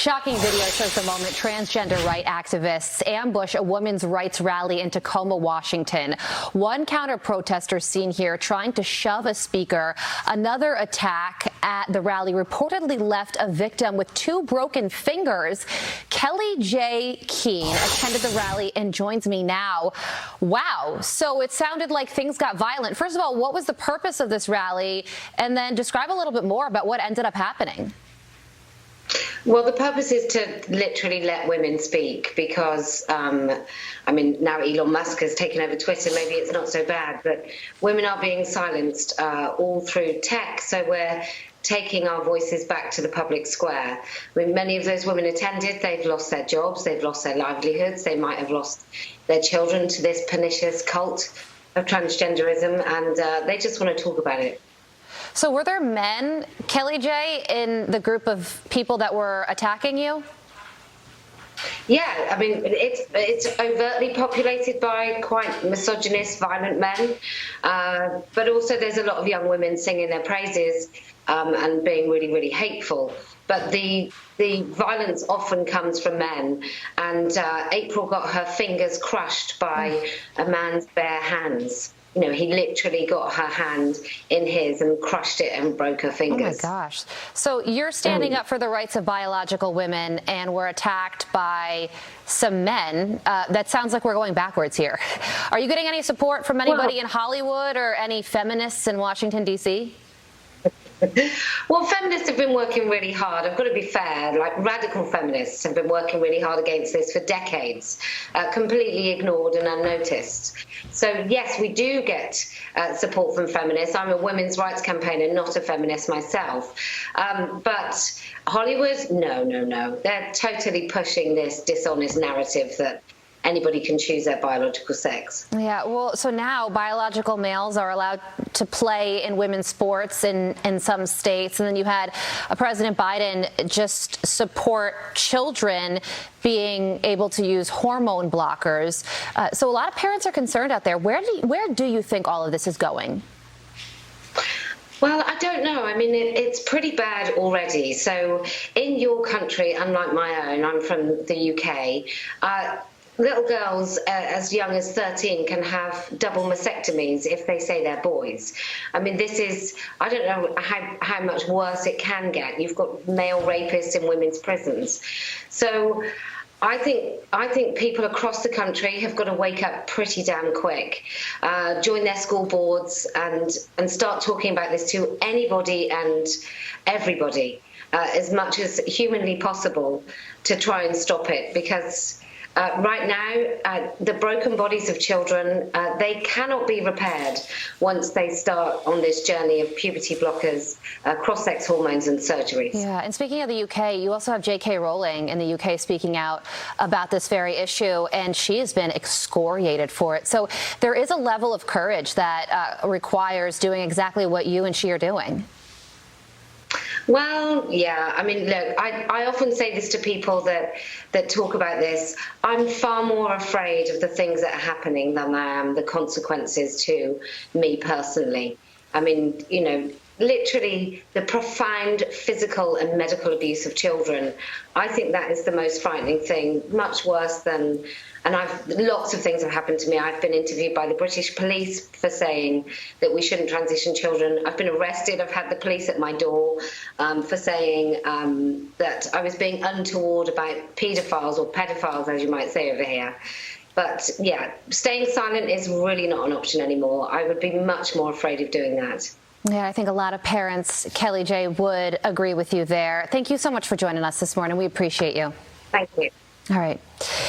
Shocking video shows the moment transgender right activists ambush a women's rights rally in Tacoma, Washington. One counter-protester seen here trying to shove a speaker. Another attack at the rally reportedly left a victim with 2 broken fingers. Kellie-Jay Keen attended the rally and joins me now. Wow. So it sounded like things got violent. First of all, what was the purpose of this rally? And then describe a little bit more about what ended up happening. Well, the purpose is to literally let women speak because, I mean, now Elon Musk has taken over Twitter, maybe it's not so bad, but women are being silenced all through tech, so we're taking our voices back to the public square. I mean, many of those women attended, they've lost their jobs, they've lost their livelihoods, they might have lost their children to this pernicious cult of transgenderism, and they just want to talk about it. So were there men, Kellie-Jay, in the group of people that were attacking you? Yeah, I mean, it's overtly populated by quite misogynist, violent men, but also there's a lot of young women singing their praises and being really, really hateful. But the violence often comes from men, and April got her fingers crushed by a man's bare hands. You know, he literally got her hand in his and crushed it and broke her fingers. Oh, my gosh. So you're standing up for the rights of biological women and were attacked by some men. That sounds like we're going backwards here. Are you getting any support from anybody in Hollywood or any feminists in Washington, D.C.? Well, feminists have been working really hard. I've got to be fair, like radical feminists have been working really hard against this for decades, completely ignored and unnoticed. So yes, we do get support from feminists. I'm a women's rights campaigner, not a feminist myself. But Hollywood, no. They're totally pushing this dishonest narrative that anybody can choose their biological sex. Yeah, well, so now biological males are allowed to play in women's sports in some states, and then you had President Biden just support children being able to use hormone blockers. So a lot of parents are concerned out there. Where do you think all of this is going? Well, I don't know. I mean, it's pretty bad already. So in your country, unlike my own, I'm from the UK, little girls as young as 13 can have double mastectomies if they say they're boys. I mean, this is, I don't know how much worse it can get. You've got male rapists in women's prisons. So I think people across the country have got to wake up pretty damn quick, join their school boards and start talking about this to anybody and everybody as much as humanly possible to try and stop it, because right now, the broken bodies of children, they cannot be repaired once they start on this journey of puberty blockers, cross-sex hormones and surgeries. Yeah, and speaking of the UK, you also have J.K. Rowling in the UK speaking out about this very issue, and she has been excoriated for it. So there is a level of courage that requires doing exactly what you and she are doing. Well, yeah, I mean, look, I often say this to people that talk about this. I'm far more afraid of the things that are happening than I am the consequences to me personally. I mean, you know, literally the profound physical and medical abuse of children. I think that is the most frightening thing, much worse than, and lots of things have happened to me. I've been interviewed by the British police for saying that we shouldn't transition children. I've been arrested. I've had the police at my door for saying that I was being untoward about paedophiles, or pedophiles, as you might say over here. But yeah, staying silent is really not an option anymore. I would be much more afraid of doing that. Yeah, I think a lot of parents, Kellie-Jay, would agree with you there. Thank you so much for joining us this morning. We appreciate you. Thank you. All right.